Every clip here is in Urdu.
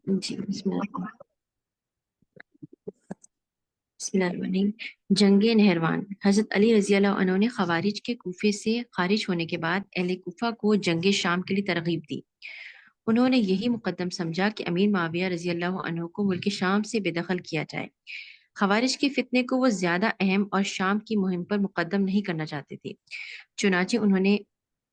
جی بسم اللہ الرحمن الرحیم۔ جنگ نہروان۔ حضرت علی رضی اللہ عنہ نے خوارج کے کوفے سے خارج ہونے کے بعد اہل کوفہ کو جنگ شام کے لیے ترغیب دی۔ انہوں نے یہی مقدم سمجھا کہ امیر معاویہ رضی اللہ عنہ کو ملک شام سے بے دخل کیا جائے۔ خوارج کے فتنے کو وہ زیادہ اہم اور شام کی مہم پر مقدم نہیں کرنا چاہتے تھے، چنانچہ انہوں نے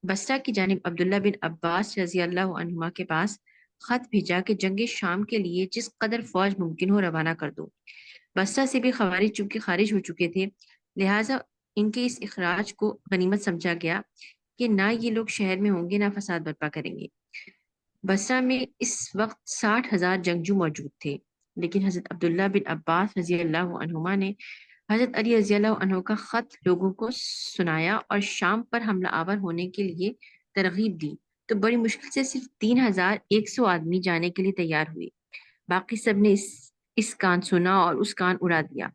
بصرہ کی جانب عبداللہ بن عباس رضی اللہ عنہما کے پاس خط بھیجا کہ جنگ شام کے لیے جس قدر فوج ممکن ہو روانہ کر دو۔ بصرہ سے بھی خوارج چونکہ خارج ہو چکے تھے، لہٰذا ان کے اس اخراج کو غنیمت سمجھا گیا کہ نہ یہ لوگ شہر میں ہوں گے نہ فساد برپا کریں گے۔ بصرہ میں اس وقت 60,000 جنگجو موجود تھے، لیکن حضرت عبداللہ بن عباس رضی اللہ عنہما نے حضرت علی رضی اللہ عنہ کا خط لوگوں کو سنایا اور شام پر حملہ آور ہونے کے لیے ترغیب دی تو بڑی مشکل سے صرف 3,100 آدمی جانے کے لیے تیار ہوئے۔ باقی سب نے اس کان سنا اور اس کان اڑا دیا۔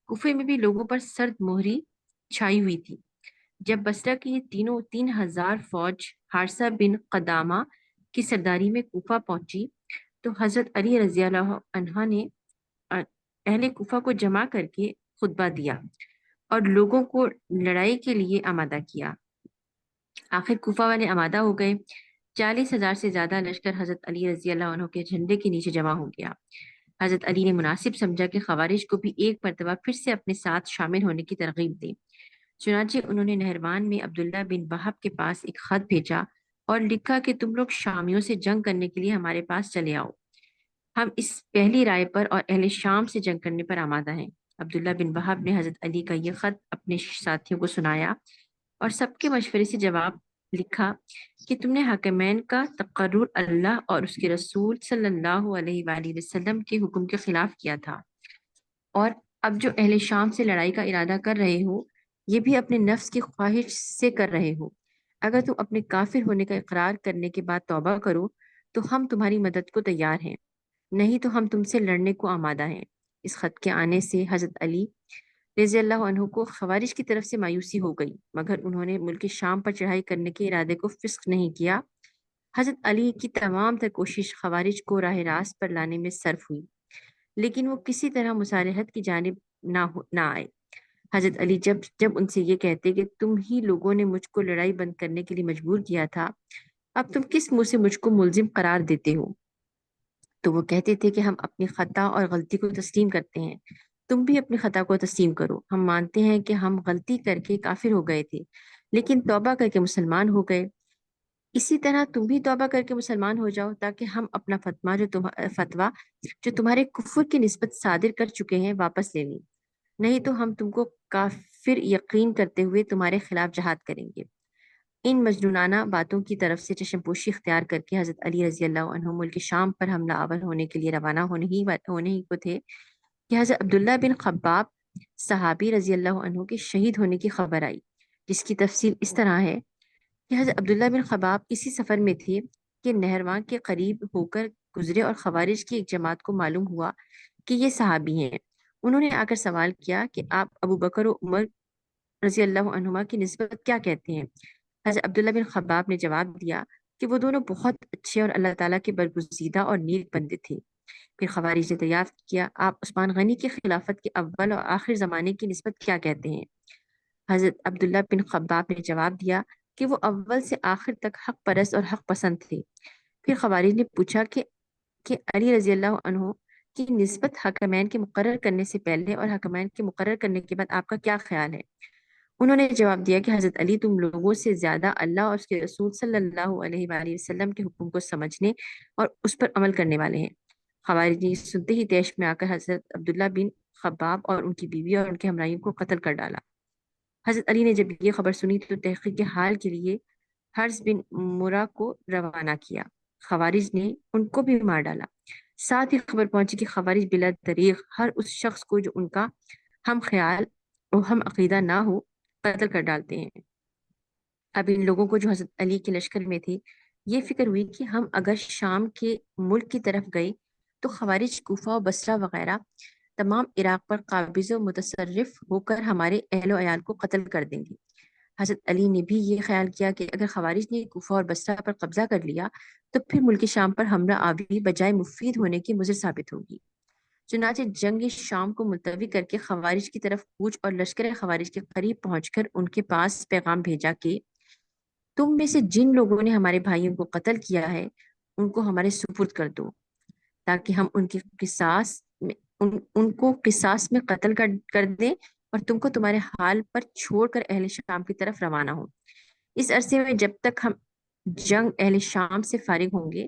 کوفے میں بھی لوگوں پر سرد مہری چھائی ہوئی تھی۔ جب بصرہ کی یہ تینوں 3,000 فوج حارثہ بن قدامہ کی سرداری میں کوفہ پہنچی تو حضرت علی رضی اللہ عنہ نے اہل کوفہ کو جمع کر کے خطبہ دیا اور لوگوں کو لڑائی کے لیے آمادہ کیا۔ آخر کوفہ والے آمادہ ہو گئے۔ 40,000 سے زیادہ لشکر حضرت علی رضی اللہ عنہ کے جھنڈے کے نیچے جمع ہو گیا۔ حضرت علی نے مناسب سمجھا کہ خوارج کو بھی ایک مرتبہ پھر سے اپنے ساتھ شامل ہونے کی ترغیب دے، چنانچہ انہوں نے نہروان میں عبداللہ بن وہب کے پاس ایک خط بھیجا اور لکھا کہ تم لوگ شامیوں سے جنگ کرنے کے لیے ہمارے پاس چلے آؤ، ہم اس پہلی رائے پر اور اہل شام سے جنگ کرنے پر آمادہ ہیں۔ عبداللہ بن وہب نے حضرت علی کا یہ خط اپنے ساتھیوں کو سنایا اور سب کے مشورے سے جواب لکھا کہ تم نے حاکمین کا تقرر اللہ اور اس کے رسول صلی اللہ علیہ وآلہ وسلم کے حکم کے خلاف کیا تھا، اور اب جو اہل شام سے لڑائی کا ارادہ کر رہے ہو یہ بھی اپنے نفس کی خواہش سے کر رہے ہو۔ اگر تم اپنے کافر ہونے کا اقرار کرنے کے بعد توبہ کرو تو ہم تمہاری مدد کو تیار ہیں، نہیں تو ہم تم سے لڑنے کو آمادہ ہیں۔ اس خط کے آنے سے حضرت علی رضی اللہ عنہ کو خوارج کی طرف سے مایوسی ہو گئی، مگر انہوں نے ملک شام پر چڑھائی کرنے کے ارادے کو فسخ نہیں کیا۔ حضرت علی کی تمام تر کوشش خوارج کو راہ راست پر لانے میں صرف ہوئی، لیکن وہ کسی طرح مصالحت کی جانب نہ آئے۔ حضرت علی جب ان سے یہ کہتے کہ تم ہی لوگوں نے مجھ کو لڑائی بند کرنے کے لیے مجبور کیا تھا، اب تم کس منہ سے مجھ کو ملزم قرار دیتے ہو، تو وہ کہتے تھے کہ ہم اپنی خطا اور غلطی کو تسلیم کرتے ہیں، تم بھی اپنی خطا کو تسلیم کرو۔ ہم مانتے ہیں کہ ہم غلطی کر کے کافر ہو گئے تھے لیکن توبہ کر کے مسلمان ہو گئے، اسی طرح تم بھی توبہ کر کے مسلمان ہو جاؤ تاکہ ہم اپنا فتویٰ جو تمہارے کفر کی نسبت صادر کر چکے ہیں واپس لے لیں، نہیں تو ہم تم کو کافر یقین کرتے ہوئے تمہارے خلاف جہاد کریں گے۔ ان مجنونانہ باتوں کی طرف سے چشم پوشی اختیار کر کے حضرت علی رضی اللہ عنہ ملک شام پر حملہ آور ہونے کے لیے روانہ ہونے ہی کو تھے کہ حضرت عبداللہ بن خباب صحابی رضی اللہ عنہ کے شہید ہونے کی خبر آئی، جس کی تفصیل اس طرح ہے کہ حضرت عبداللہ بن خباب اسی سفر میں تھے کہ نہروان کے قریب ہو کر گزرے اور خوارج کی ایک جماعت کو معلوم ہوا کہ یہ صحابی ہیں۔ انہوں نے آ کر سوال کیا کہ آپ ابو بکر و عمر رضی اللہ عنہما کی نسبت کیا کہتے ہیں؟ حضرت عبداللہ بن خباب نے جواب دیا کہ وہ دونوں بہت اچھے اور اللہ تعالیٰ کے برگزیدہ اور نیک بندے تھے۔ پھر خوارج نے دریافت کیا آپ عثمان غنی کی خلافت کے اول اور آخر زمانے کی نسبت کیا کہتے ہیں؟ حضرت عبداللہ بن خباب نے جواب دیا کہ وہ اول سے آخر تک حق پرست اور حق پسند تھے۔ پھر خوارج نے پوچھا کہ علی رضی اللہ عنہ کی نسبت حکمین کے مقرر کرنے سے پہلے اور حکمین کے مقرر کرنے کے بعد آپ کا کیا خیال ہے؟ انہوں نے جواب دیا کہ حضرت علی تم لوگوں سے زیادہ اللہ اور اس کے رسول صلی اللہ علیہ وآلہ وسلم کے حکم کو سمجھنے اور اس پر عمل کرنے والے ہیں۔ خوارج نے سنتے ہی طیش میں آ کر حضرت عبداللہ بن خباب اور ان کی بیوی اور ان کے ہمراہیوں کو قتل کر ڈالا۔ حضرت علی نے جب یہ خبر سنی تو تحقیق حال کے لیے حرز بن مرہ کو روانہ کیا۔ خوارج نے ان کو بھی مار ڈالا۔ ساتھ ہی خبر پہنچی کہ خوارج بلا دریغ ہر اس شخص کو جو ان کا ہم خیال اور ہم عقیدہ نہ ہو قتل کر ڈالتے ہیں۔ اب ان لوگوں کو جو حضرت علی کے لشکر میں تھے یہ فکر ہوئی کہ ہم اگر شام کے ملک کی طرف گئے تو خوارج کوفہ و بصرہ وغیرہ تمام عراق پر قابض و متصرف ہو کر ہمارے اہل و عیال کو قتل کر دیں گے۔ حضرت علی نے بھی یہ خیال کیا کہ اگر خوارج نے کوفہ اور بصرہ پر قبضہ کر لیا تو پھر ملک شام پر حملہ آوری بجائے مفید ہونے کی مضر ثابت ہوگی۔ چنانچہ جنگ شام کو ملتوی کر کے خوارج کی طرف کوچ اور لشکر خوارج کے قریب پہنچ کر ان کے پاس پیغام بھیجا کہ تم میں سے جن لوگوں نے ہمارے بھائیوں کو قتل کیا ہے ان کو ہمارے سپرد کر دو، تاکہ ہم ان کی قصاص میں ان کو قصاص میں قتل کر دیں اور تم کو تمہارے حال پر چھوڑ کر اہل شام کی طرف روانہ ہوں۔ اس عرصے میں جب تک ہم جنگ اہل شام سے فارغ ہوں گے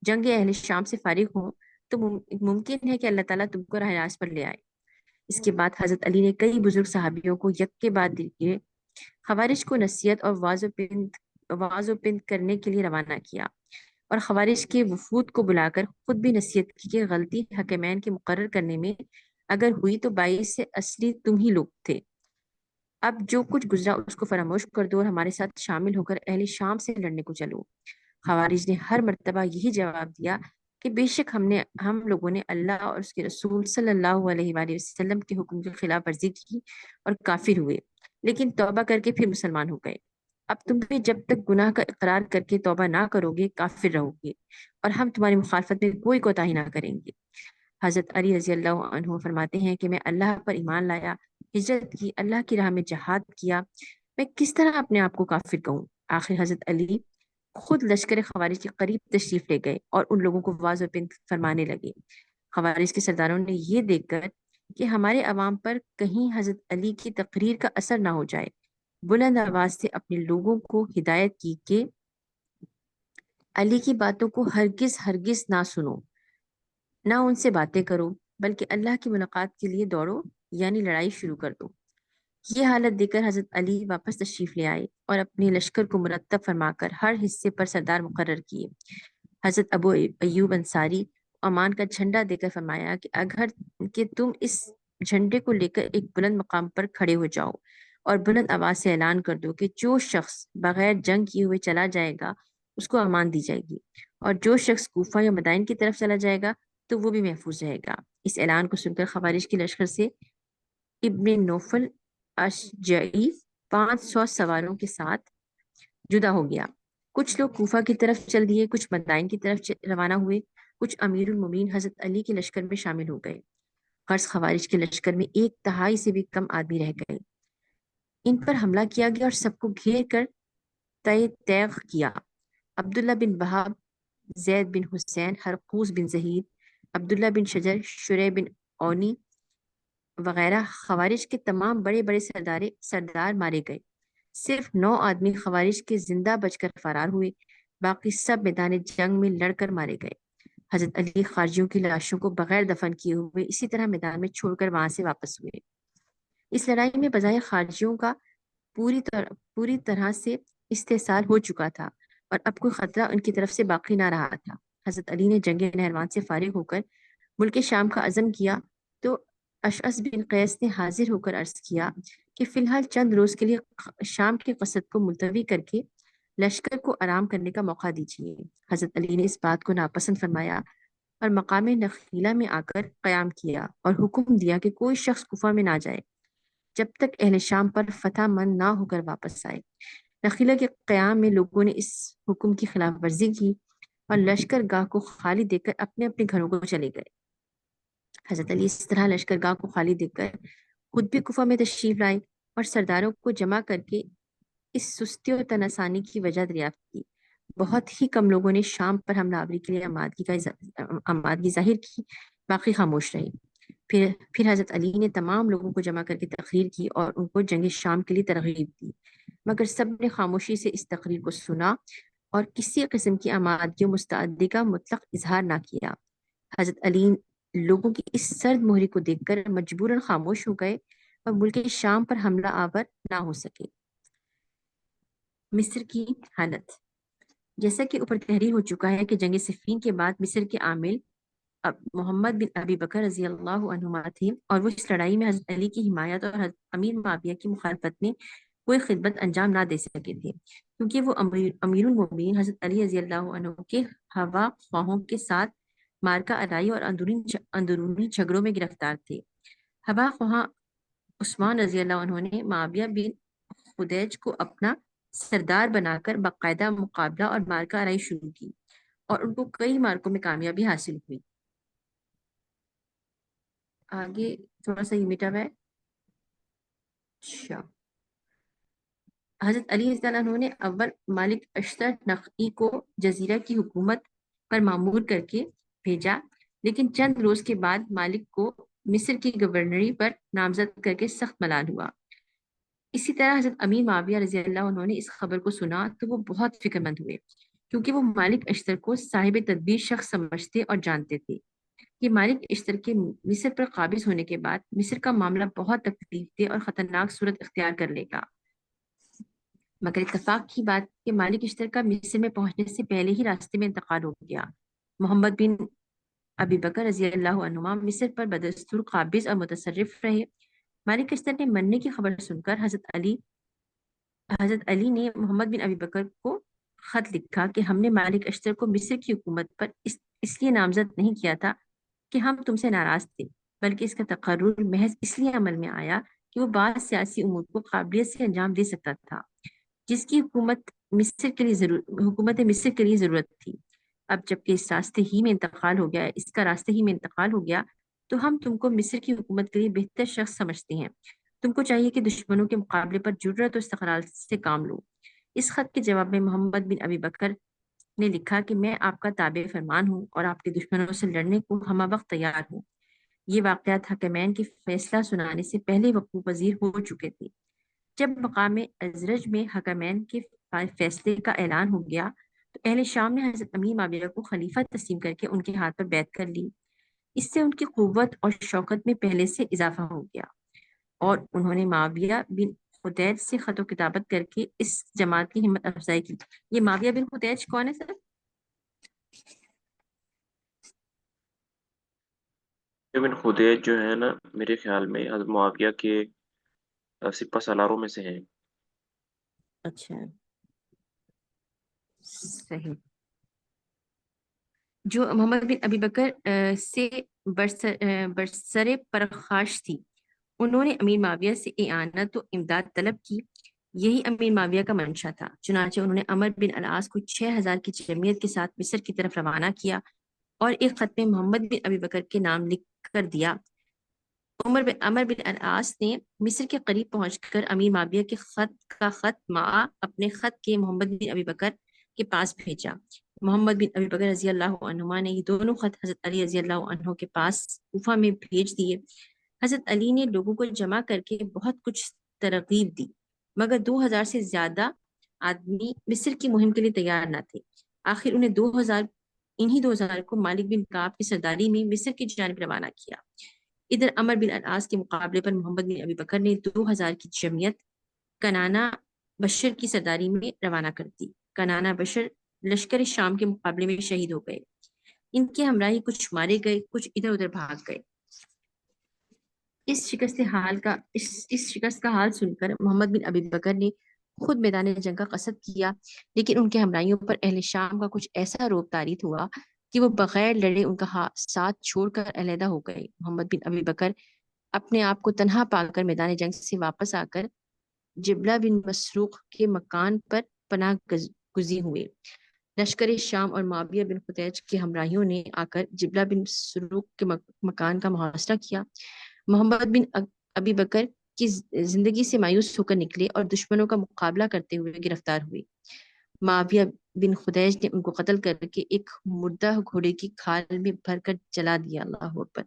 جنگ اہل شام سے فارغ ہوں تو ممکن ہے کہ اللہ تعالیٰ تم کو راہ راست پر لے آئے۔ اس کے بعد حضرت علی نے کئی بزرگ صحابیوں کو یک کے بعد دیے خوارج کو نصیحت اور واض و پند کرنے کے لیے روانہ کیا، اور خوارج کے وفود کو بلا کر خود بھی نصیحت کی کہ غلطی حکمین کے مقرر کرنے میں اگر ہوئی تو باعث سے اصلی تم ہی لوگ تھے۔ اب جو کچھ گزرا اس کو فراموش کر دو اور ہمارے ساتھ شامل ہو کر اہل شام سے لڑنے کو چلو۔ خوارج نے ہر مرتبہ یہی جواب دیا کہ بے شک ہم لوگوں نے اللہ اور اس کے رسول صلی اللہ علیہ وآلہ وسلم کے حکم کی خلاف ورزی کی اور کافر ہوئے، لیکن توبہ کر کے پھر مسلمان ہو گئے۔ اب تم بھی جب تک گناہ کا اقرار کر کے توبہ نہ کرو گے کافر رہو گے، اور ہم تمہاری مخالفت میں کوئی کوتاہی نہ کریں گے۔ حضرت علی رضی اللہ عنہ فرماتے ہیں کہ میں اللہ پر ایمان لایا، ہجرت کی، اللہ کی راہ میں جہاد کیا، میں کس طرح اپنے آپ کو کافر کہوں؟ آخر حضرت علی خود لشکر خوارج کے قریب تشریف لے گئے اور ان لوگوں کو واض و پند فرمانے لگے۔ خوارج کے سرداروں نے یہ دیکھ کر کہ ہمارے عوام پر کہیں حضرت علی کی تقریر کا اثر نہ ہو جائے، بلند آواز سے اپنے لوگوں کو ہدایت کی کہ علی کی باتوں کو ہرگز ہرگز نہ سنو، نہ ان سے باتیں کرو، بلکہ اللہ کی ملاقات کے لیے دوڑو، یعنی لڑائی شروع کر دو۔ یہ حالت دیکھ کر حضرت علی واپس تشریف لے آئے اور اپنے لشکر کو مرتب فرما کر ہر حصے پر سردار مقرر کیے۔ حضرت ابو ایوب انصاری امان کا جھنڈا دے کر فرمایا کہ اگر کہ تم اس جھنڈے کو لے کر ایک بلند مقام پر کھڑے ہو جاؤ اور بلند آواز سے اعلان کر دو کہ جو شخص بغیر جنگ کیے ہوئے چلا جائے گا اس کو امان دی جائے گی، اور جو شخص کوفہ یا مدائن کی طرف چلا جائے گا تو وہ بھی محفوظ رہے گا۔ اس اعلان کو سن کر خوارج کی لشکر سے ابن نوفل اشجعی 500 سواروں کے ساتھ جدا ہو گیا۔ کچھ لوگ کوفہ کی طرف چل دیے، کچھ مدائن کی طرف روانہ ہوئے، کچھ امیر المومنین حضرت علی کے لشکر میں شامل ہو گئے۔ غرض خوارج کے لشکر میں 1/3 سے بھی کم آدمی رہ گئے۔ ان پر حملہ کیا گیا اور سب کو گھیر کر تیغ کیا۔ عبداللہ بن وہاب، زید بن حسین، ہرقوس بن زہید، عبداللہ بن شجر، شریح بن اونی وغیرہ خوارج کے تمام بڑے بڑے سردار مارے گئے۔ صرف 9 آدمی خوارج کے زندہ بچ کر فرار ہوئے، باقی سب میدان جنگ میں لڑ کر مارے گئے۔ حضرت علی خارجیوں کی لاشوں کو بغیر دفن کیے ہوئے اسی طرح میدان میں چھوڑ کر وہاں سے واپس ہوئے۔ اس لڑائی میں بظاہر خارجیوں کا پوری طرح سے استحصال ہو چکا تھا اور اب کوئی خطرہ ان کی طرف سے باقی نہ رہا تھا۔ حضرت علی نے جنگ نہروان سے فارغ ہو کر ملک شام کا عزم کیا تو اشعث بن قیس نے حاضر ہو کر عرض کیا کہ فی الحال چند روز کے لیے شام کے قصد کو ملتوی کر کے لشکر کو آرام کرنے کا موقع دیجیے۔ حضرت علی نے اس بات کو ناپسند فرمایا اور مقام نخیلہ میں آ کر قیام کیا اور حکم دیا کہ کوئی شخص کوفہ میں نہ جائے جب تک اہل شام پر فتح مند نہ ہو کر واپس آئے۔ نخیلہ کے قیام میں لوگوں نے اس حکم کی خلاف ورزی کی اور لشکر گاہ کو خالی دیکھ کر اپنے اپنے گھروں کو چلے گئے۔ حضرت علی اس طرح لشکر گاہ کو خالی دیکھ کر خود بھی کوفہ میں تشریف لائے اور سرداروں کو جمع کر کے اس سستی اور تناسانی کی وجہ دریافت کی۔ بہت ہی کم لوگوں نے شام پر حملہ آوری کے لیے آمادگی ظاہر کی، باقی خاموش رہے۔ پھر حضرت علی نے تمام لوگوں کو جمع کر کے تقریر کی اور ان کو جنگ شام کے لیے ترغیب دی، مگر سب نے خاموشی سے اس تقریر کو سنا اور کسی قسم کی آمادگی و مستعدی کا مطلق اظہار نہ کیا۔ حضرت علی لوگوں کی اس سرد مہری کو دیکھ کر مجبوراً خاموش ہو گئے اور ملک شام پر حملہ آور نہ ہو سکے۔ مصر کی حالت، جیسا کہ اوپر تحریر ہو چکا ہے کہ جنگ صفین کے بعد مصر کے عامل محمد بن ابی بکر رضی اللہ عنہما تھے، اور وہ اس لڑائی میں حضرت علی کی حمایت اور حضرت امیر معاویہ کی مخالفت میں کوئی خدمت انجام نہ دے سکے تھے، کیونکہ وہ امیر المومنین حضرت علی رضی اللہ عنہ کے ہوا خواہوں کے ساتھ مارکہ آرائی اور اندرونی جھگڑوں میں گرفتار تھے۔ ہوا خواہ عثمان رضی اللہ عنہ نے معاویہ بن خدیج کو اپنا سردار بنا کر باقاعدہ مقابلہ اور مارکہ آرائی شروع کی اور ان کو کئی مارکوں میں کامیابی حاصل ہوئی۔ آگے تھوڑا سا یہ مٹا ہوا ہے۔ اچھا، حضرت علی رضی اللہ عنہ نے اول مالک اشتر نقی کو جزیرہ کی حکومت پر معمور کر کے بھیجا، لیکن چند روز کے بعد مالک کو مصر کی گورنری پر نامزد کر کے سخت ملال ہوا۔ اسی طرح حضرت امیر معاویہ رضی اللہ عنہ نے اس خبر کو سنا تو وہ بہت فکر مند ہوئے، کیونکہ وہ مالک اشتر کو صاحب تدبیر شخص سمجھتے اور جانتے تھے کہ مالک اشتر کے مصر پر قابض ہونے کے بعد مصر کا معاملہ بہت تکلیف دہ اور خطرناک صورت اختیار کر لے گا۔ مگر اتفاق کی بات کہ مالک اشتر کا مصر میں پہنچنے سے پہلے ہی راستے میں انتقال ہو گیا۔ محمد بن ابی بکر رضی اللہ عنہما مصر پر بدستور قابض اور متصرف رہے۔ مالک اشتر نے مرنے کی خبر سن کر حضرت علی نے محمد بن ابی بکر کو خط لکھا کہ ہم نے مالک اشتر کو مصر کی حکومت پر اس لیے نامزد نہیں کیا تھا کہ ہم تم سے ناراض تھے، بلکہ اس کا تقرر محض اس لیے عمل میں آیا کہ وہ بعض سیاسی امور کو قابلیت سے انجام دے سکتا تھا جس کی حکومت مصر کے لیے ضرورت تھی۔ اب جبکہ اس راستے ہی میں انتقال ہو گیا، اس کا راستے ہی میں انتقال ہو گیا، تو ہم تم کو مصر کی حکومت کے لیے بہتر شخص سمجھتے ہیں۔ تم کو چاہیے کہ دشمنوں کے مقابلے پر جرأت و استقلال سے کام لو۔ اس خط کے جواب میں محمد بن ابی بکر نے لکھا کہ میں آپ کا تابع فرمان ہوں اور آپ کے دشمنوں سے لڑنے کو ہمہ وقت تیار ہوں۔ یہ واقعات حکمین کے فیصلہ سنانے سے پہلے وقوع پذیر ہو چکے تھے۔ جب مقام ازرج میں حکمین کے فیصلے کا اعلان ہو گیا تو اہل شام نے حضرت امیر معاویہ کو خلیفہ تسلیم کر کے ان کے ہاتھ پر بیعت کر لی۔ اس سے ان کی قوت اور شوکت میں پہلے سے اضافہ ہو گیا، اور انہوں نے معاویہ بن خدیج سے خط و کتابت کر کے اس جماعت کی ہمت افزائی کی۔ یہ معاویہ بن خدیج کون ہے سر؟ ابن خدیج جو ہے نا، میرے خیال میں حضرت معاویہ کے سپہ سالاروں میں سے ہیں۔ اچھا، صحیح۔ جو محمد بن ابی بکر سے برسر پرخاش تھی، انہوں نے امیر معاویہ سے اعانت و امداد طلب کی۔ یہی امیر معاویہ کا منشا تھا۔ چنانچہ انہوں نے عمر بن العاص کو 6000 کی جمعیت کے ساتھ مصر کی طرف روانہ کیا اور ایک خط میں محمد بن ابی بکر کے نام لکھ کر دیا۔ عمر بن العاص نے مصر کے قریب پہنچ کر امیر معاویہ کے خط مع اپنے خط کے محمد بن ابی بکر کے پاس بھیجا۔ محمد بن ابی بکر رضی اللہ عنہما نے یہ دونوں خط حضرت علی رضی اللہ عنہ کے پاس کوفہ میں بھیج دیے۔ حضرت علی نے لوگوں کو جمع کر کے بہت کچھ ترغیب دی، مگر 2000 سے زیادہ آدمی مصر کی مہم کے لیے تیار نہ تھے۔ آخر انہی 2000 کو مالک بن کعب کی سرداری میں مصر کی جانب روانہ کیا۔ ادھر عمر بن العاص کے مقابلے پر محمد بن ابی بکر نے 2000 کی جمعیت کنانہ بشر کی سرداری میں روانہ کر دی۔ کنانہ بشر لشکر شام کے مقابلے میں شہید ہو گئے۔ ان کے ہمراہی کچھ مارے گئے، کچھ ادھر ادھر بھاگ گئے۔ اس شکست کا حال سن کر محمد بن ابی بکر نے خود میدان جنگ کا قصد کیا، لیکن ان کے ہمراہیوں پر اہل شام کا کچھ ایسا روب طاری ہوا کہ وہ بغیر لڑے ان کا ساتھ چھوڑ کر علیحدہ ہو گئے۔ محمد بن ابی بکر اپنے آپ کو تنہا پا کر میدان جنگ سے واپس آ کر جبلہ بن مسروق کے مکان پر پناہ گزین ہوئے۔ لشکر شام اور معاویہ بن خدیج کے ہمراہیوں نے آ کر جبلہ بن مسروق کے مکان کا محاصرہ کیا۔ محمد بن ابی بکر کی زندگی سے مایوس ہو کر نکلے اور دشمنوں کا مقابلہ کرتے ہوئے گرفتار ہوئے۔ معاویہ بن خدیج نے ان کو قتل کر کے ایک مردہ گھوڑے کی کھال میں بھر کر جلا دیا۔ اللہ اکبر۔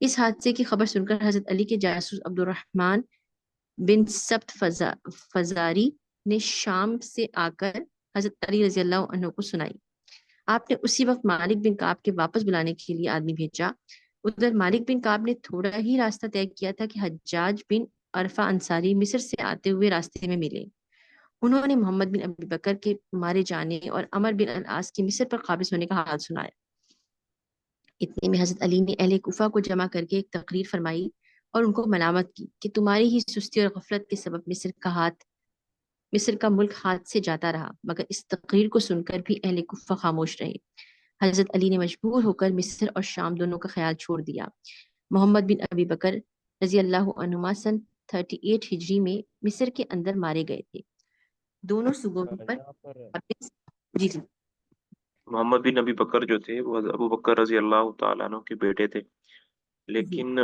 اس حادثے کی خبر سن کر حضرت علی کے جاسوس عبد الرحمن بن سبت فزاری نے شام سے آ کر حضرت علی رضی اللہ عنہ کو سنائی۔ آپ نے اسی وقت مالک بن کعب کے واپس بلانے کے لیے آدمی بھیجا۔ ادھر مالک بن کعب نے تھوڑا ہی راستہ طے کیا تھا کہ حجاج بن عرفہ انصاری مصر سے آتے ہوئے راستے میں ملے۔ انہوں نے محمد بن ابی بکر کے مارے جانے اور عمر بن العاص کے مصر پر قابض ہونے کا حال سنایا۔ اتنے میں حضرت علی نے اہل کوفہ کو جمع کر کے ایک تقریر فرمائی اور ان کو ملامت کی کہ تمہاری ہی سستی اور غفلت کے سبب مصر کا ملک ہاتھ سے جاتا رہا۔ مگر اس تقریر کو سن کر بھی اہل کوفہ خاموش رہے۔ حضرت علی نے مجبور ہو کر مصر اور شام دونوں کا خیال چھوڑ دیا۔ محمد بن ابی بکر رضی اللہ عنہما سن 38 ہجری میں مصر کے اندر مارے گئے تھے۔ دونوں صوبوں پر یہاں پر قابض جی جی محمد بن ابی بکر جو تھے وہ ابو بکر رضی اللہ تعالیٰ عنہ کے بیٹے تھے، جی لیکن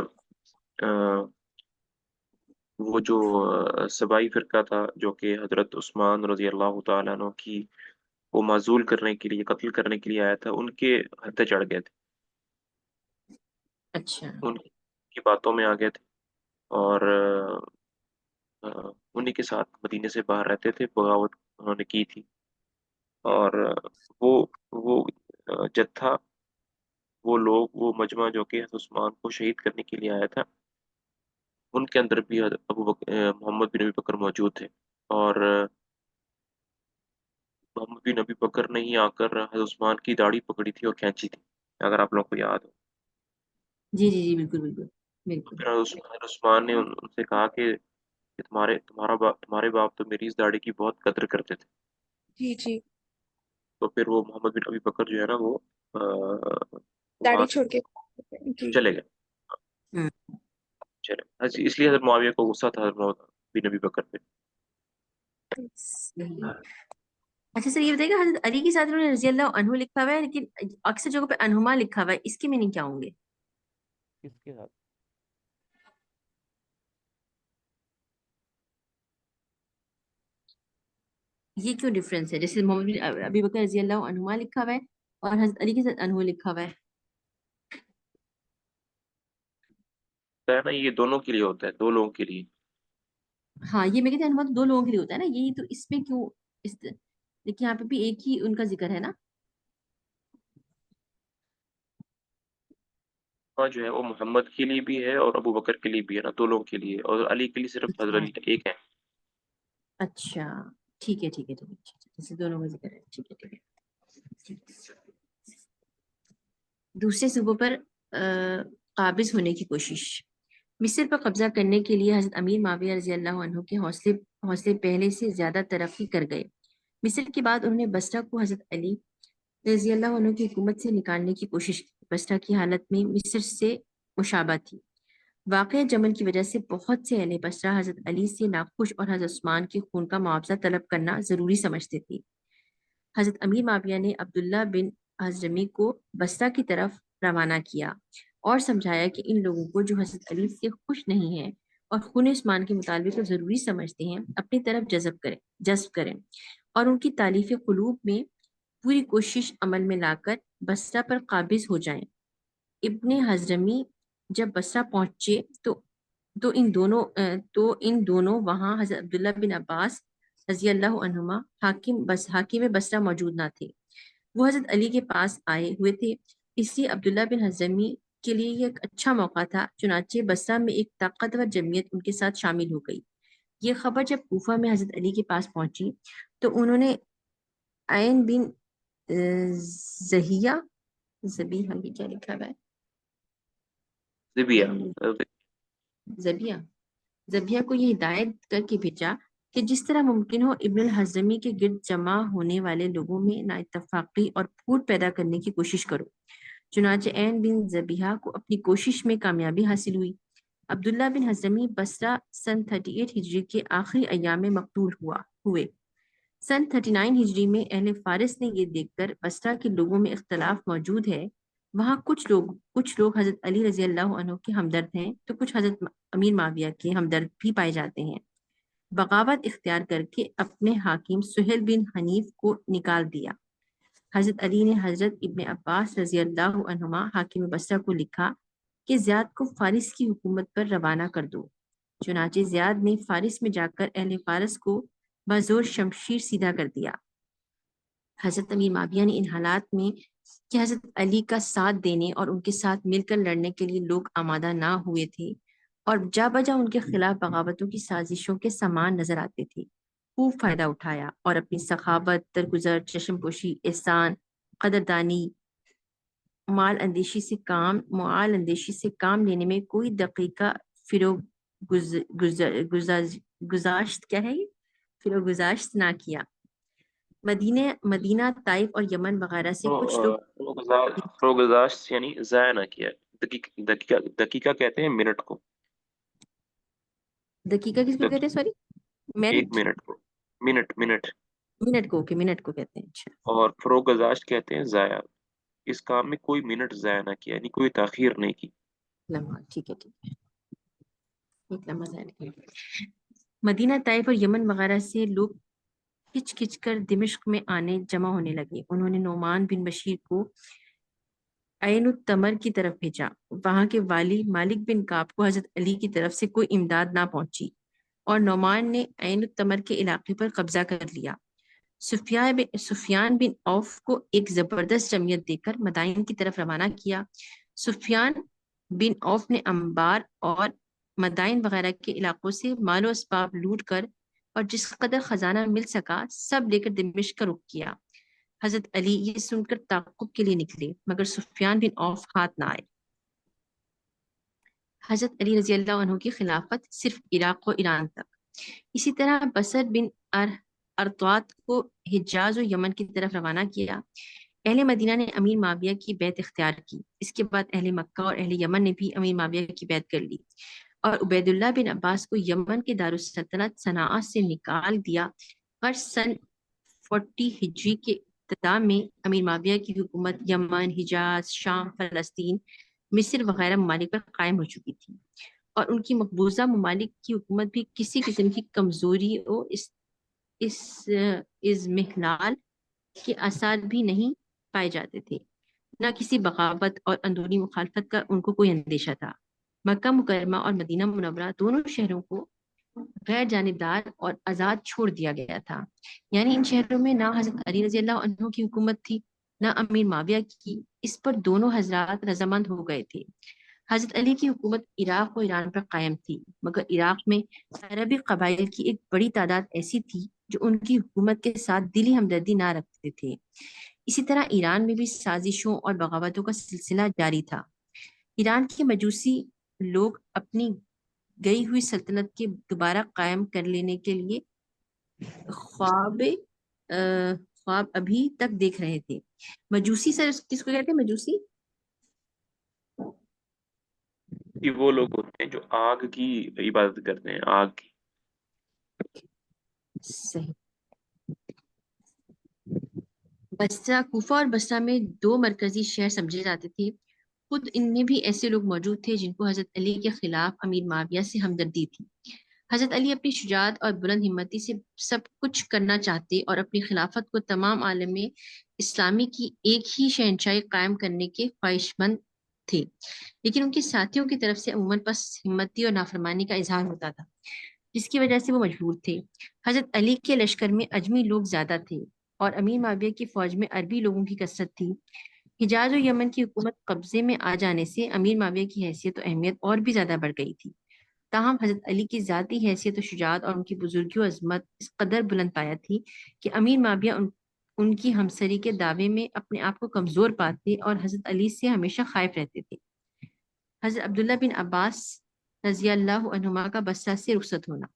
وہ جو سبائی فرقہ تھا جو کہ حضرت عثمان رضی اللہ تعالیٰ عنہ کی وہ معزول کرنے کے لیے، قتل کرنے کے لیے آیا تھا، ان کے ہتھے چڑھ گئے تھے، اچھا ان کی باتوں میں آ گئے تھے، اور انہی کے ساتھ مدینے سے باہر رہتے تھے، بغاوت انہوں نے کی تھی، اور وہ جتھا، وہ لوگ، وہ مجمع جو کہ حضرت عثمان کو شہید کرنے کے لیے آیا تھا، ان کے اندر بھی محمد بن ابی بکر موجود تھے، اور محمد بن ابی بکر نے ہی آ کر حضرت عثمان کی داڑھی پکڑی تھی اور کھینچی تھی، اگر آپ لوگوں کو یاد ہو۔ جی جی جی بالکل بالکل تو بالکل پھر حضرت عثمان نے ان سے کہا کہ تمہارے باپ تو میری اس داڑھی کی بہت قدر کرتے تھے۔ جی جی تو پھر وہ محمد بن ابی بکر جو ہے نا وہ وہاں داڑھی سے چھوڑ کے جی چلے گئے، ہوں، اس لیے حضرت معاویہ کو غصہ تھا حضرت بن ابی بکر پہ۔ صحیح۔ اچھا سر یہ بتائیے گا حضرت علی کے ساتھ انہوں نے رضی اللہ عنہ لکھا ہوا ہے، لیکن اکثر جگہوں پہ عنہما لکھا ہوا ہے، اس کی میننگ کیا ہوں گے؟ کس کے ساتھ؟ یہ کیوں ڈفرینس ہے؟ جیسے محمد بن ابی بکر رضی اللہ عنہما لکھا ہوا ہے اور حضرت علی کے ساتھ عنہ لکھا ہوا ہے۔ ہے نا، یہ دونوں کے لیے ہوتا ہے، دو لوگوں کے لیے۔ ہاں یہ میں کہتے ہیں عنہما تو دو لوگوں کے لیے ہوتا ہے نا، یہی تو اس میں کیوں لیکن یہاں پہ بھی ایک ہی ان کا ذکر ہے نا۔ ہاں جو ہے وہ محمد کے لیے بھی ہے اور ابو بکر کے لیے بھی ہے نا، دو لوگوں کے لیے، اور علی کے لیے صرف حضرت اچھا علی ایک ہے۔ اچھا ٹھیک ہے ٹھیک ہے ٹھیک ہے ٹھیک ہے، جیسے دونوں کا ذکر ہے، ٹھیک ہے ٹھیک ہے۔ دوسرے صوبوں پر قابض ہونے کی کوشش۔ مصر پر قبضہ کرنے کے لیے حضرت امیر معاویہ رضی اللہ عنہ کے حوصلے پہلے سے زیادہ ترقی کر گئے۔ مصر کے بعد انہوں نے بصرہ کو حضرت علی رضی اللہ عنہ کی حکومت سے نکالنے کی کوشش کی۔ بصرہ کی حالت میں مصر سے مشابہ تھی۔ واقعہ جمل کی وجہ سے بہت سے اہل بصرہ حضرت علی سے ناخوش اور حضرت عثمان کے خون کا معاوضہ طلب کرنا ضروری سمجھتے تھے۔ حضرت امیر معاویہ نے عبداللہ بن حضرمی کو بصرہ کی طرف روانہ کیا اور سمجھایا کہ ان لوگوں کو جو حضرت علی سے خوش نہیں ہیں اور خون عثمان کے مطالبے کو ضروری سمجھتے ہیں اپنی طرف جذب کریں اور ان کی تالیف قلوب میں پوری کوشش عمل میں لا کر بصرہ پر قابض ہو جائیں۔ ابن حضرمی جب بصرہ پہنچے تو ان دونوں وہاں حضرت عبداللہ بن عباس رضی اللہ عنہما حاکم بصرہ موجود نہ تھے، وہ حضرت علی کے پاس آئے ہوئے تھے، اس لیے عبداللہ بن حضرمی کے لیے یہ ایک اچھا موقع تھا، چنانچہ بصرہ میں ایک طاقتور جمعیت ان کے ساتھ شامل ہو گئی۔ یہ خبر جب کوفہ میں حضرت علی کے پاس پہنچی تو انہوں نے عین بن زبیحہ یہ کیا لکھا ہوا ہے؟ زبیہ زبیہ کو یہ ہدایت کر کے بھیجا کہ جس طرح ممکن ہو ابن الحضرمی کے گرد جمع ہونے والے لوگوں میں نا اتفاقی اور پھوٹ پیدا کرنے کی کوشش کرو۔ چنانچہ عین بن زبیحہ کو اپنی کوشش میں کامیابی حاصل ہوئی۔ عبداللہ بن حضرمی بصرہ سن 38 ہجری کے آخری ایام میں مقتول ہوئے۔ سن 39 ہجری میں اہل فارس نے یہ دیکھ کر بصرہ کے لوگوں میں اختلاف موجود ہے، وہاں کچھ لوگ حضرت علی رضی اللہ عنہ کے ہمدرد ہیں تو کچھ حضرت امیر معاویہ کے ہمدرد بھی پائے جاتے ہیں، بغاوت اختیار کر کے اپنے حاکم سہیل بن حنیف کو نکال دیا۔ حضرت علی نے حضرت ابن عباس رضی اللہ عنہما حاکم بصرہ کو لکھا کہ زیاد کو فارس کی حکومت پر روانہ کر دو۔ چنانچہ زیاد نے فارس میں جا کر اہل فارس کو بزور شمشیر سیدھا کر دیا۔ حضرت امیر معاویہ نے ان حالات میں کہ حضرت علی کا ساتھ دینے اور ان کے ساتھ مل کر لڑنے کے لیے لوگ آمادہ نہ ہوئے تھے اور جا بجا ان کے خلاف بغاوتوں کی سازشوں کے سامان نظر آتے تھے، خوب فائدہ اٹھایا اور اپنی سخاوت، درگزر، چشم پوشی، احسان، قدردانی، معال اندیشی سے کام لینے میں کوئی دقیقہ گزاشت کیا ہے یہ فروغ گزاشت نہ کیا۔ مدینہ، طائف اور یمن وغیرہ سے کچھ لوگ فروغزاشت یعنی ضائع نہ کیا، دقیقہ کہتے ہیں منٹ کو۔ دقیقہ کس کو کہتے ہیں؟ سوری، ایک منٹ؟ منٹ کو، منٹ منٹ، منٹ کو، اوکے، منٹ کو کہتے ہیں، اچھا، اور فروغ گزاشت کہتے ہیں ضائع۔ اس کام میں کوئی منٹ ضائع نہ کیا، یعنی کوئی تاخیر نہیں کی۔ لمحہ، ٹھیک ہے، ٹھیک ہے، ایک لمحہ ضائع نہیں کیا۔ مدینہ، طائف اور یمن وغیرہ سے لوگ کھچ کھچ کر دمشق میں آنے جمع ہونے لگے۔ انہوں نے نعمان بن بشیر کو عین التمر کی طرف بھیجا۔ وہاں کے والی مالک بن کعب کو حضرت علی کی طرف سے کوئی امداد نہ پہنچی اور نعمان نے عین التمر کے علاقے پر قبضہ کر لیا۔ سفیان بن عوف کو ایک زبردست جمعیت دے کر مدائن کی طرف روانہ کیا۔ سفیان بن عوف نے انبار اور مدائن وغیرہ کے علاقوں سے مال و اسباب لوٹ کر اور جس قدر خزانہ مل سکا سب لے کر دمشق کا رخ کیا۔ حضرت علی یہ سن کر تعاقب کے لیے نکلے مگر سفیان بن عوف ہاتھ نہ آئے۔ حضرت علی رضی اللہ عنہ کی خلافت صرف عراق و ایران تک۔ اسی طرح بصر بن ارطوات کو حجاز و یمن کی طرف روانہ کیا۔ اہل مدینہ نے امیر معاویہ کی بیعت اختیار کی۔ اس کے بعد اہل مکہ اور اہل یمن نے بھی امیر معاویہ کی بیعت کر لی اور عبید اللہ بن عباس کو یمن کے دارالسلطنت صنعاء سے نکال دیا۔ پر سن 40 ہجری کے ابتدا میں امیر معاویہ کی حکومت یمن، حجاز، شام، فلسطین، مصر وغیرہ ممالک پر قائم ہو چکی تھی اور ان کی مقبوضہ ممالک کی حکومت بھی کسی قسم کی کمزوری و اضمحلال کے آثار بھی نہیں پائے جاتے تھے۔ نہ کسی بغاوت اور اندرونی مخالفت کا ان کو کوئی اندیشہ تھا۔ مکہ مکرمہ اور مدینہ منورہ دونوں شہروں کو غیر جانبدار اور آزاد چھوڑ دیا گیا تھا، یعنی ان شہروں میں نہ حضرت علی رضی اللہ عنہ کی حکومت تھی نہ امیر معاویہ کی۔ اس پر دونوں حضرات رضامند ہو گئے تھے۔ حضرت علی کی حکومت عراق و ایران پر قائم تھی مگر عراق میں عربی قبائل کی ایک بڑی تعداد ایسی تھی جو ان کی حکومت کے ساتھ دلی ہمدردی نہ رکھتے تھے۔ اسی طرح ایران میں بھی سازشوں اور بغاوتوں کا سلسلہ جاری تھا۔ ایران کے مجوسی لوگ اپنی گئی ہوئی سلطنت کے دوبارہ قائم کر لینے کے لیے خواب ابھی تک دیکھ رہے تھے۔ مجوسی سر کس کو کہتے ہیں؟ مجوسی یہ وہ لوگ ہوتے ہیں جو آگ کی عبادت کرتے ہیں، آگ کی۔ صحیح۔ بصرہ، کوفہ اور بصرہ میں دو مرکزی شہر سمجھے جاتے تھے۔ خود ان میں بھی ایسے لوگ موجود تھے جن کو حضرت علی کے خلاف امیر معاویہ سے ہمدردی تھی۔ حضرت علی اپنی شجاعت اور بلند ہمتی سے سب کچھ کرنا چاہتے اور اپنی خلافت کو تمام عالم اسلامی کی ایک ہی شہنشاہی قائم کرنے کے خواہش مند تھے، لیکن ان کے ساتھیوں کی طرف سے عموماً پس ہمتی اور نافرمانی کا اظہار ہوتا تھا جس کی وجہ سے وہ مجبور تھے۔ حضرت علی کے لشکر میں اجمی لوگ زیادہ تھے اور امیر معاویہ کی فوج میں عربی لوگوں کی کثرت تھی۔ حجاز و یمن کی حکومت قبضے میں آ جانے سے امیر معاویہ کی حیثیت و اہمیت اور بھی زیادہ بڑھ گئی تھی۔ تاہم حضرت علی کی ذاتی حیثیت و شجاعت اور ان کی بزرگی و عظمت اس قدر بلند پایا تھی کہ امیر معاویہ ان کی ہمسری کے دعوے میں اپنے آپ کو کمزور پاتے اور حضرت علی سے ہمیشہ خائف رہتے تھے۔ حضرت عبداللہ بن عباس رضی اللہ عنہما کا بصرہ سے رخصت ہونا۔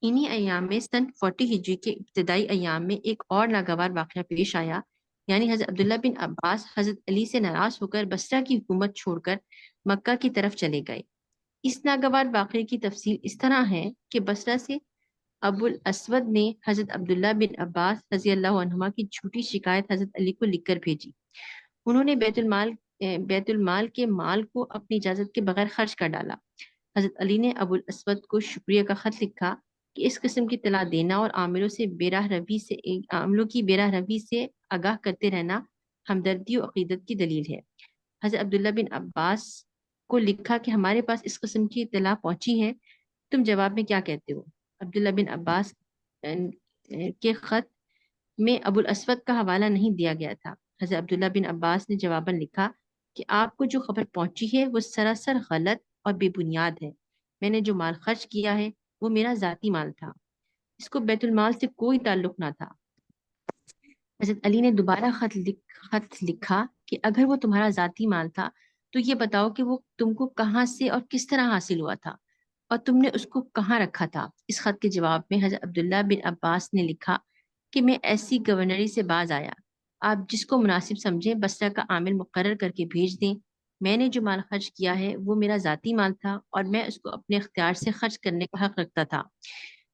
انہی ایام میں سن 40 ہجری کے ابتدائی ایام میں ایک اور ناگوار واقعہ پیش آیا، یعنی حضرت عبداللہ بن عباس حضرت علی سے ناراض ہو کر بصرہ کی حکومت چھوڑ کر مکہ کی طرف چلے گئے۔ اس ناگوار واقعے کی تفصیل اس طرح ہے کہ بصرہ سے ابو الاسود نے حضرت عبداللہ بن عباس رضی اللہ عنہما کی جھوٹی شکایت حضرت علی کو لکھ کر بھیجی۔ انہوں نے بیت المال کے مال کو اپنی اجازت کے بغیر خرچ کر ڈالا۔ حضرت علی نے ابو الاسود کو شکریہ کا خط لکھا کہ اس قسم کی اطلاع دینا اور عاملوں کی بے راہ روی سے آگاہ کرتے رہنا ہمدردی و عقیدت کی دلیل ہے۔ حضرت عبداللہ بن عباس کو لکھا کہ ہمارے پاس اس قسم کی اطلاع پہنچی ہے، تم جواب میں کیا کہتے ہو؟ عبداللہ بن عباس کے خط میں ابو الاسود کا حوالہ نہیں دیا گیا تھا۔ حضرت عبداللہ بن عباس نے جواباً لکھا کہ آپ کو جو خبر پہنچی ہے وہ سراسر غلط اور بے بنیاد ہے۔ میں نے جو مال خرچ کیا ہے وہ میرا ذاتی مال تھا، اس کو بیت المال سے کوئی تعلق نہ تھا۔ حضرت علی نے دوبارہ خط لکھا کہ اگر وہ تمہارا ذاتی مال تھا تو یہ بتاؤ کہ وہ تم کو کہاں سے اور کس طرح حاصل ہوا تھا اور تم نے اس کو کہاں رکھا تھا۔ اس خط کے جواب میں حضرت عبداللہ بن عباس نے لکھا کہ میں ایسی گورنری سے باز آیا، آپ جس کو مناسب سمجھیں بصرہ کا عامل مقرر کر کے بھیج دیں۔ میں نے جو مال خرچ کیا ہے وہ میرا ذاتی مال تھا اور میں اس کو اپنے اختیار سے خرچ کرنے کا حق رکھتا تھا۔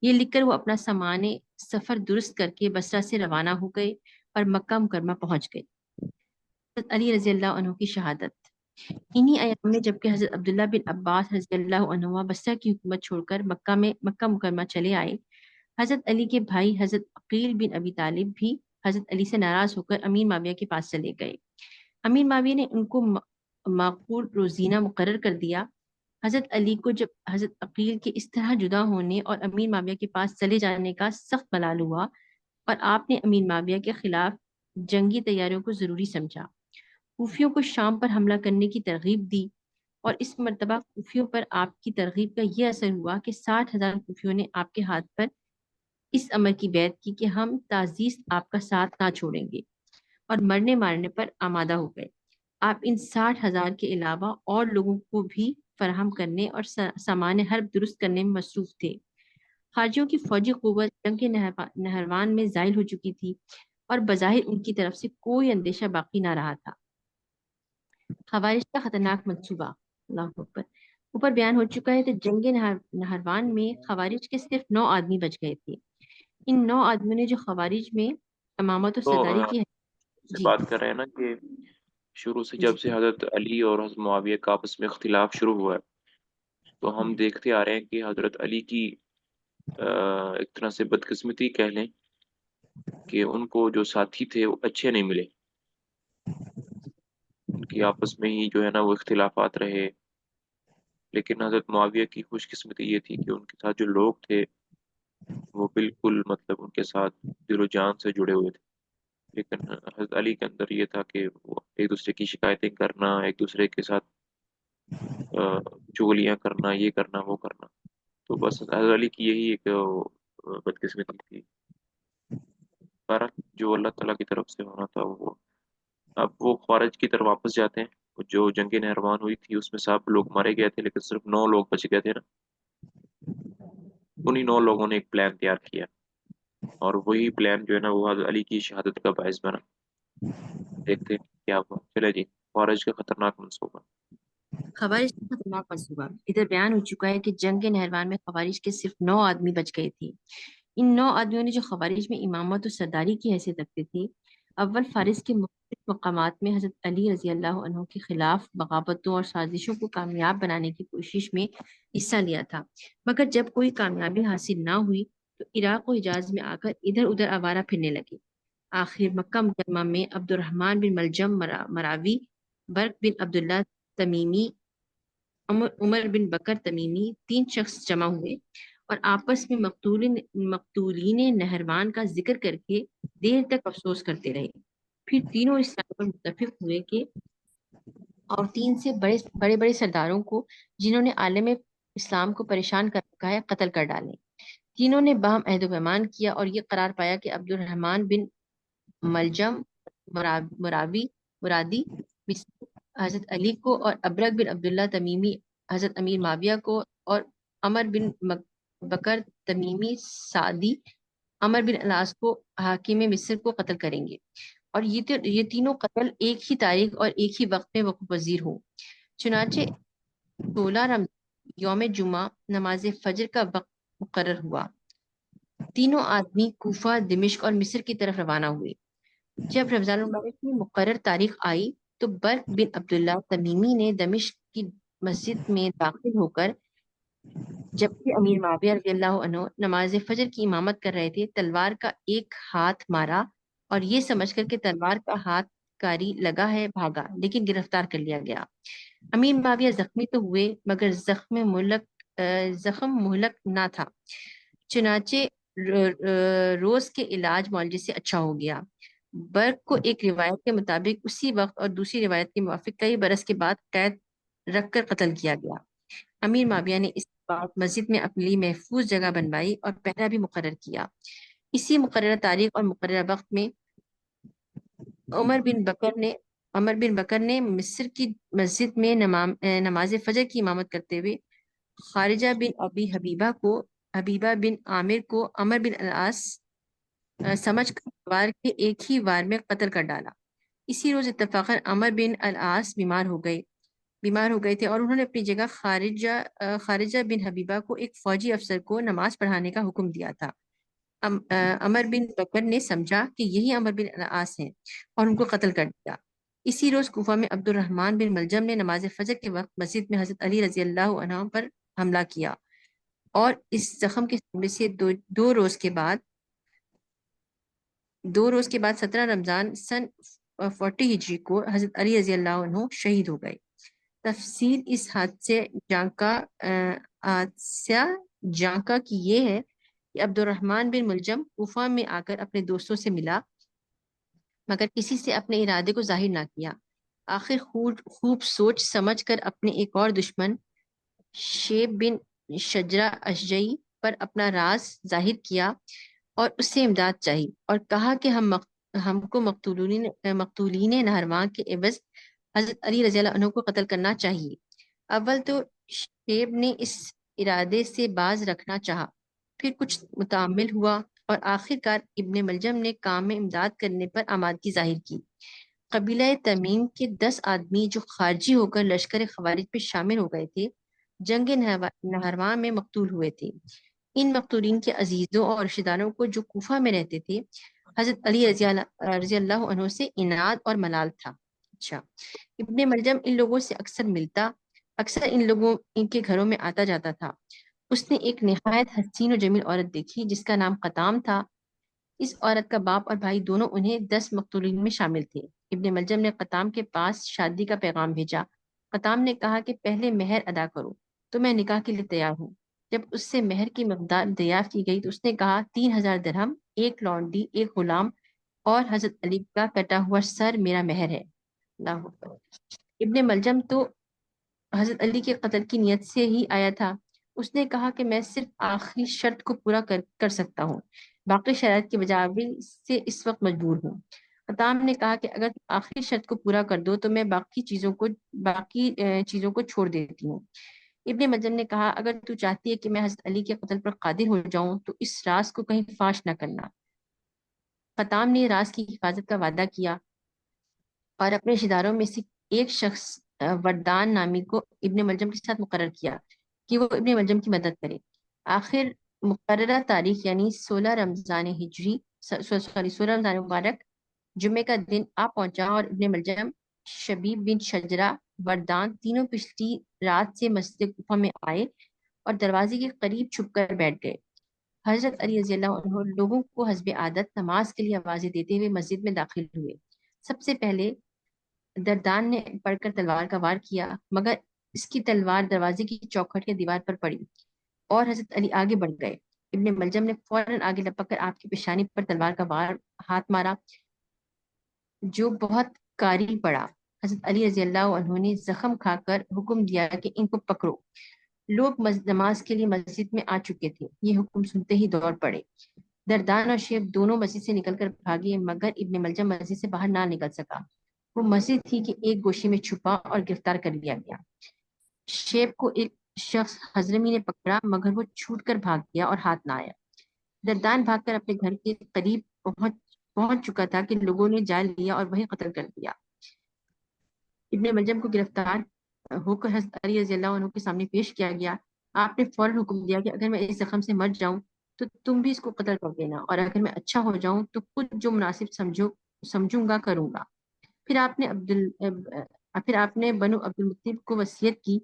یہ لکھ کر وہ اپنا سامان سفر درست کر کے بصرہ سے روانہ ہو گئے اور مکہ مکرمہ پہنچ گئے۔ حضرت علی رضی اللہ عنہ کی شہادت۔ انہی ایام میں جبکہ حضرت عبداللہ بن عباس رضی اللہ عنہما بصرہ کی حکومت چھوڑ کر مکہ مکرمہ چلے آئے، حضرت علی کے بھائی حضرت عقیل بن ابی طالب بھی حضرت علی سے ناراض ہو کر امیر معاویہ کے پاس چلے گئے۔ امیر معاویہ نے ان کو معقول روزینہ مقرر کر دیا۔ حضرت علی کو جب حضرت عقیل کے اس طرح جدا ہونے اور امیر معاویہ کے پاس چلے جانے کا سخت ملال ہوا اور آپ نے امیر معاویہ کے خلاف جنگی تیاریوں کو ضروری سمجھا، کوفیوں کو شام پر حملہ کرنے کی ترغیب دی، اور اس مرتبہ کوفیوں پر آپ کی ترغیب کا یہ اثر ہوا کہ 60,000 کوفیوں نے آپ کے ہاتھ پر اس امر کی بیعت کی کہ ہم تعزیز آپ کا ساتھ نہ چھوڑیں گے، اور مرنے مارنے پر آمادہ ہو گئے۔ آپ ان 60,000 کے علاوہ اور لوگوں کو بھی فراہم کرنے اور سامان حرب درست کرنے میں مصروف تھے۔ خارجیوں کی فوجی قوت جنگ کے نہروان میں زائل ہو چکی تھی اور بظاہر ان کی طرف سے کوئی اندیشہ باقی نہ رہا تھا۔ خوارج کا خطرناک منصوبہ۔ اللہ اکبر۔ اوپر بیان ہو چکا ہے کہ جنگ نہروان میں خوارج کے صرف 9 آدمی بچ گئے تھے۔ ان 9 آدمیوں نے جو خوارج میں امامت و تو سرداری کی سے جی بات کر رہے ہیں نا کہ شروع سے جی جب سے حضرت علی اور حضرت معاویہ کا آپس میں اختلاف شروع ہوا ہے تو ہم دیکھتے آ رہے ہیں کہ حضرت علی کی ایک طرح سے بدقسمتی کہہ لیں کہ ان کو جو ساتھی تھے وہ اچھے نہیں ملے، ان کی آپس میں ہی جو ہے نا وہ اختلافات رہے۔ لیکن حضرت معاویہ کی خوش قسمتی یہ تھی کہ ان کے ساتھ جو لوگ تھے وہ بالکل مطلب ان کے ساتھ دل و جان سے جڑے ہوئے تھے۔ لیکن حضرت علی کے اندر یہ تھا کہ وہ ایک دوسرے کی شکایتیں کرنا، ایک دوسرے کے ساتھ چغلیاں کرنا، یہ کرنا وہ کرنا، تو بس حضرت علی کی یہی ایک بدقسمتی تھی۔ بہرحال جو اللہ تعالیٰ کی طرف سے ہونا تھا وہ، اب وہ خوارج کی طرف واپس جاتے ہیں۔ جو جنگ نہروان ہوئی تھی اس میں سب لوگ مارے گئے تھے لیکن صرف 9 لوگ بچ گئے تھے نا، انہی 9 لوگوں نے ایک پلان تیار کیا اور وہی پلان جو ہے نا وہ حضرت علی کی شہادت کا باعث بنا۔ دیکھتے ہیں کیا ہوا۔ چلے جی، خوارج کا خطرناک منصوبہ۔ خوارج کا خطرناک منصوبہ۔ ادھر بیان ہو چکا ہے کہ جنگ نہروان میں خوارج کے صرف 9 آدمی بچ گئے تھے۔ ان 9 آدمیوں نے جو خوارج میں امامت و سرداری کی حیثیت رکھتے تھے، اول فارس کے مختلف مقامات میں حضرت علی رضی اللہ عنہ کے خلاف بغاوتوں اور سازشوں کو کامیاب بنانے کی کوشش میں حصہ لیا تھا، مگر جب کوئی کامیابی حاصل نہ ہوئی تو عراق و حجاز میں آ کر ادھر ادھر آوارہ پھرنے لگے۔ آخر مکہ مکرمہ میں عبد الرحمن بن ملجم مراوی، برق بن عبداللہ تمیمی، عمر بن بکر تمیمی، 3 شخص جمع ہوئے اور آپس میں مقتولین نہروان کا ذکر کر کے دیر تک افسوس کرتے رہے۔ پھر تینوں اس بات پر متفق ہوئے کہ اور 3 سے بڑے بڑے سرداروں کو جنہوں نے عالم اسلام کو پریشان کر رکھا ہے قتل کر ڈالیں۔ تینوں نے باہم عہد و پیمان کیا اور یہ قرار پایا کہ عبد الرحمن بن ملجم مرادی حضرت علی کو، اور ابرق بن عبداللہ تمیمی حضرت امیر معاویہ کو، اور عمر بن بکر تمیمی سعدی عمر بن العاص کو حاکم مصر کو قتل کریں گے، اور یہ تینوں قتل ایک ہی تاریخ اور ایک ہی وقت میں وقوع پذیر ہو۔ چنانچہ 16 رمضان یوم جمعہ نماز فجر کا وقت مقرر ہوا۔ تینوں آدمی کوفہ، دمشق اور مصر کی طرف روانہ ہوئے۔ جب رمضان المبارک کی مقرر تاریخ آئی تو برق بن عبداللہ تمیمی نے دمشق کی مسجد میں داخل ہو کر، جبکہ امیر معاویہ رضی اللہ عنہ نماز فجر کی امامت کر رہے تھے، تلوار کا ایک ہاتھ مارا اور یہ سمجھ کر کہ تلوار کا ہاتھ کاری لگا ہے بھاگا، لیکن گرفتار کر لیا گیا۔ امیر معاویہ زخمی تو ہوئے مگر زخم مہلک نہ تھا، چنانچہ روز کے علاج معالجے سے اچھا ہو گیا۔ برق کو ایک روایت کے مطابق اسی وقت اور دوسری روایت کے موافق کئی برس کے بعد قید رکھ کر قتل کیا گیا۔ امیر معاویہ نے اس بعد مسجد میں اپنے لیے محفوظ جگہ بنوائی اور پہرا بھی مقرر کیا۔ اسی مقررہ تاریخ اور مقررہ وقت میں عمر بن بکر نے مصر کی مسجد میں نماز فجر کی امامت کرتے ہوئے خارجہ بن ابی حبیبہ بن عامر کو عمر بن العاص سمجھ کر تلوار کے ایک ہی وار میں قتل کر ڈالا۔ اسی روز اتفاقاً عمر بن العاص بیمار ہو گئے بیمار ہو گئے تھے، اور انہوں نے اپنی جگہ خارجہ بن حبیبہ کو، ایک فوجی افسر کو، نماز پڑھانے کا حکم دیا تھا۔ عمر بن بکر نے سمجھا کہ یہی عمر بن العاص ہیں اور ان کو قتل کر دیا۔ اسی روز کوفہ میں عبد الرحمن بن ملجم نے نماز فجر کے وقت مسجد میں حضرت علی رضی اللہ عنہ پر حملہ کیا، اور اس زخم کے حملے سے دو روز کے بعد 17 رمضان سن 40 ہجری کو حضرت علی رضی اللہ عنہ شہید ہو گئے۔ تفصیل اس حادثہ جانکا کی یہ ہے کہ عبد الرحمن بن ملجم کوفہ میں آ کر اپنے دوستوں سے ملا، مگر کسی سے اپنے ارادے کو ظاہر نہ کیا۔ آخر خوب سوچ سمجھ کر اپنے ایک اور دشمن شیب بن شجرہ اشجعی پر اپنا راز ظاہر کیا اور اس سے امداد چاہی، اور کہا کہ ہم کو مقتولین نہروان کے عوض حضرت علی رضی اللہ عنہ کو قتل کرنا چاہیے۔ اول تو شیب نے اس ارادے سے باز رکھنا چاہا، پھر کچھ متعمل ہوا، اور آخر کار ابن ملجم نے کام میں امداد کرنے پر آمادگی ظاہر کی۔ قبیلہ تمیم کے 10 آدمی جو خارجی ہو کر لشکر خوارج میں شامل ہو گئے تھے، جنگ نہروان میں مقتول ہوئے تھے۔ ان مقتولین کے عزیزوں اور رشتہ داروں کو، جو کوفہ میں رہتے تھے، حضرت علی رضی اللہ عنہ سے عناد اور ملال تھا۔ اچھا، ابن ملجم ان لوگوں سے اکثر ان کے گھروں میں آتا جاتا تھا۔ اس نے ایک نہایت حسین و جمیل عورت دیکھی جس کا نام قطام تھا۔ اس عورت کا باپ اور بھائی دونوں انہیں 10 مقتولین میں شامل تھے۔ ابن ملجم نے قطام کے پاس شادی کا پیغام بھیجا۔ قطام نے کہا کہ پہلے مہر ادا کرو تو میں نکاح کے لیے تیار ہوں۔ جب اس سے مہر کی مقدار دریافت کی گئی تو اس نے کہا 3000 درہم، ایک لونڈی، ایک غلام اور حضرت علی کا کٹا ہوا سر میرا مہر ہے۔ اللہ اکبر۔ ابن ملجم تو حضرت علی کے قتل کی نیت سے ہی آیا تھا۔ اس نے کہا کہ میں صرف آخری شرط کو پورا کر سکتا ہوں، باقی شرائط کی بجاوری سے اس وقت مجبور ہوں۔ قطام نے کہا کہ اگر تم آخری شرط کو پورا کر دو تو میں باقی چیزوں کو چھوڑ دیتی ہوں۔ ابن ملجم نے کہا اگر تو چاہتی ہے کہ میں حضرت علی کے قتل پر قادر ہو جاؤں تو اس راز کو کہیں فاش نہ کرنا۔ قطام نے راز کی حفاظت کا وعدہ کیا اور اپنے رشتہ داروں میں سے ایک شخص وردان نامی کو ابن ملجم کے ساتھ مقرر کیا کہ وہ ابن ملجم کی مدد کرے۔ آخر مقررہ تاریخ یعنی 16 رمضان مبارک جمعے کا دن آ پہنچا، اور ابن ملجم، شبیب بن شجرہ، وردان تینوں پچھلی رات سے مسجد کوفہ میں آئے اور دروازے کے قریب چھپ کر بیٹھ گئے۔ حضرت علی رضی اللہ عنہ لوگوں کو حسب عادت نماز کے لیے آوازیں دیتے ہوئے مسجد میں داخل ہوئے۔ سب سے پہلے دردان نے پڑھ کر تلوار کا وار کیا، مگر اس کی تلوار دروازے کی چوکھٹ یا دیوار پر پڑی اور حضرت علی آگے بڑھ گئے۔ ابن ملجم نے فوراً آگے لپک کر آپ کی پیشانی پر تلوار کا ہاتھ مارا جو بہت کاری پڑا۔ حضرت علی رضی اللہ عنہ نے زخم کھا کر حکم دیا کہ ان کو پکڑو۔ لوگ نماز کے لیے مسجد میں آ چکے تھے۔ یہ حکم سنتے ہی دوڑ پڑے۔ دردان اور شیب دونوں مسجد سے نکل کر بھاگے، مگر ابن ملجم مسجد سے باہر نہ نکل سکا۔ وہ مسجد ہی کے ایک گوشے میں چھپا اور گرفتار کر لیا گیا۔ شیب کو ایک شخص حضرمی نے پکڑا، مگر وہ چھوٹ کر بھاگ گیا اور ہاتھ نہ آیا۔ دردان بھاگ کر اپنے گھر کے قریب پہنچ چکا تھا کہ لوگوں نے جال لیا اور وہی قتل کر دیا۔ ابن ملجم کو گرفتار ہو کر حضرت علی رضی اللہ عنہ کے سامنے پیش کیا گیا۔ آپ نے فوراً حکم دیا کہ اگر میں اس زخم سے مر جاؤں تو تم بھی اس کو قتل کر دینا، اور اگر میں اچھا ہو جاؤں تو خود جو مناسب سمجھوں گا کروں گا۔ پھر آپ نے بنو عبد المطلب کو وصیت کی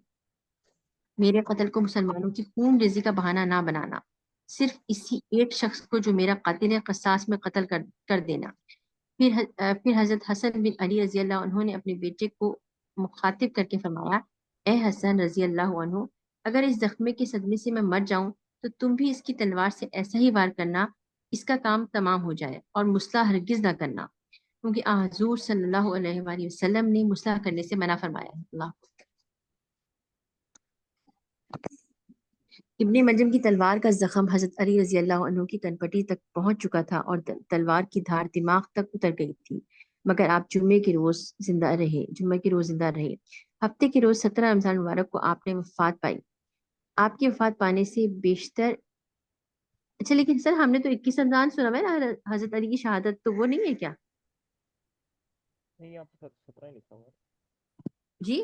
میرے قتل کو مسلمانوں کی خون ریزی کا بہانہ نہ بنانا، صرف اسی ایک شخص کو جو میرا قاتل ہے قصاص میں قتل کر دینا۔ پھر حضرت حسن بن علی رضی اللہ عنہ نے اپنے بیٹے کو مخاطب کر کے فرمایا اے حسن رضی اللہ عنہ، اگر اس زخمے کے صدمے سے میں مر جاؤں تو تم بھی اس کی تلوار سے ایسا ہی وار کرنا، اس کا کام تمام ہو جائے، اور مسئلہ ہرگز نہ کرنا، کیونکہ حضور صلی اللہ علیہ وآلہ وسلم نے مسئلہ کرنے سے منع فرمایا ہے۔ اللہ ابن ملجم کی تلوار کا زخم حضرت علی رضی اللہ عنہ کی کنپٹی تک پہنچ چکا تھا اور تلوار کی دھار دماغ تک اتر گئی تھی، مگر آپ جمعے کے روز زندہ رہے۔ ہفتے کے روز 17 رمضان مبارک کو آپ نے وفات پائی۔ آپ کی وفات پانے سے بیشتر اچھا، لیکن سر ہم نے تو 21 رمضان سنا ہے نا حضرت علی کی شہادت، تو وہ نہیں ہے کیا؟ نہیں، آپ 17 ہی لکھا ہوا ہے۔ جی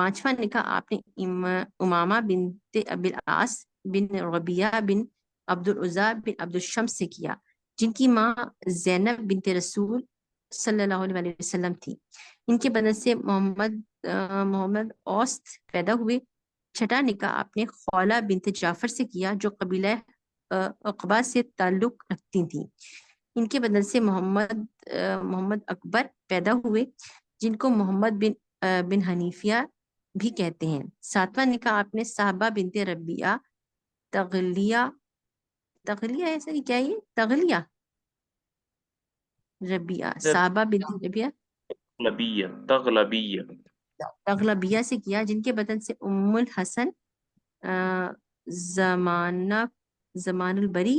5واں نکاح آپ نے امامہ بنت ابی العاص بن ربیعہ بن عبد العزیٰ بن عبد الشمس سے کیا، جن کی ماں زینب بنت رسول صلی اللہ علیہ وسلم تھی۔ ان کے بدن سے محمد اوست پیدا ہوئے۔ 6واں نکاح آپ نے خولہ بنت جعفر سے کیا، جو قبیلہ عقبہ سے تعلق رکھتی تھیں۔ ان کے بدن سے محمد اکبر پیدا ہوئے، جن کو محمد بن حنیفیہ بھی کہتے ہیں۔ 7واں نکاح آپ نے صحابہ بنت ربیعہ تغلیہ ایسا کیا یہ تغلیہ ربیعہ صحابہ بنت ربیعہ تغلبیہ تغلبیہ سے کیا، جن کے بدن سے ام الحسن زمان البری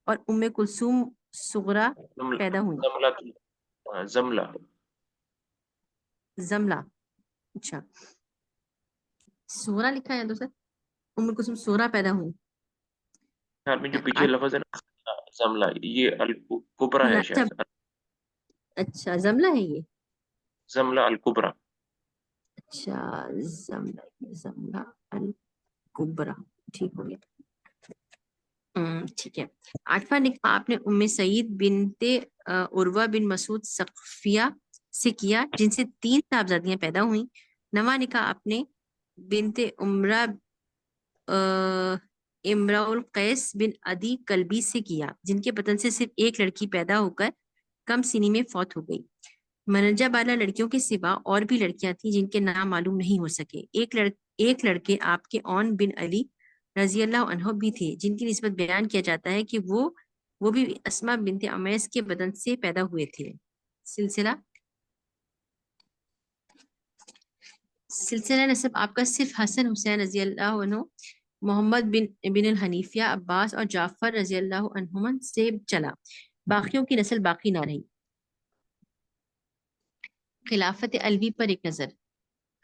اور ام کلثوم صغرا پیدا ہوئی۔ زملہ زملہ، اچھا صغرا لکھا ہے دوسرا، ام کلثوم صغرا پیدا ہوئی۔ میں جو پیچھے لفظ ہے نا زملہ، یہ الکبرا ہے شاید۔ اچھا زملہ ہے یہ، زملہ الکبرا۔ اچھا زملہ الکبرا، ٹھیک ہو گیا۔ ٹھیک ہے۔ 8واں نکاح آپ نے ام سعید بنت عروہ بن مسعود ثقفیہ سے کیا، جن سے 3 صاحبزادیاں پیدا ہوئیں۔ 9واں نکاح آپ نے بنت امراء القیس بن عدی کلبی سے کیا، جن کے بدن سے صرف ایک لڑکی پیدا ہو کر کم سنی میں فوت ہو گئی۔ منجا بالا لڑکیوں کے سوا اور بھی لڑکیاں تھیں جن کے نام معلوم نہیں ہو سکے۔ ایک لڑکے آپ کے اون بن علی رضی اللہ عنہ بھی تھے، جن کی نسبت بیان کیا جاتا ہے کہ وہ بھی اسما بنت امیس کے بدن سے پیدا ہوئے تھے۔ سلسلہ نسب آپ کا صرف حسن حسین رضی اللہ عنہ، محمد بن الحنیفیہ، عباس اور جعفر رضی اللہ عنہما سے چلا، باقیوں کی نسل باقی نہ رہی۔ خلافت علوی پر ایک نظر۔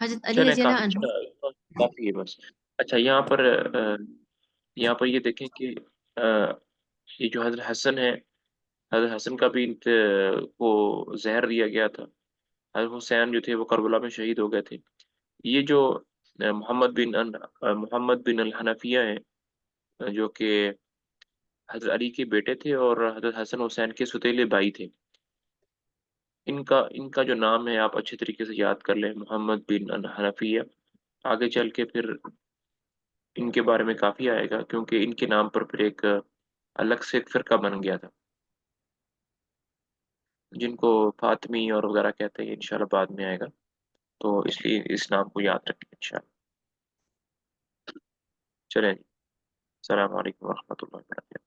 حضرت علی رضی اللہ عنہ، کافی ہے بس۔ اچھا یہاں پر یہ دیکھیں کہ یہ جو حضرت حسن ہے، حضرت حسن کا بھی کو زہر دیا گیا تھا۔ حضرت حسین جو تھے وہ کربلا میں شہید ہو گئے تھے۔ یہ جو محمد بن الحنفیہ ہیں، جو کہ حضرت علی کے بیٹے تھے اور حضرت حسن حسین کے ستیلے بھائی تھے، ان کا جو نام ہے آپ اچھے طریقے سے یاد کر لیں، محمد بن الحنفیہ۔ آگے چل کے پھر ان کے بارے میں کافی آئے گا، کیونکہ ان کے نام پر پھر ایک الگ سے ایک فرقہ بن گیا تھا، جن کو فاطمی اور وغیرہ کہتے ہیں۔ انشاءاللہ بعد میں آئے گا، تو اس لیے اس نام کو یاد رکھیں انشاءاللہ۔ چلیں جی، السلام علیکم ورحمۃ اللہ وبرکاتہ۔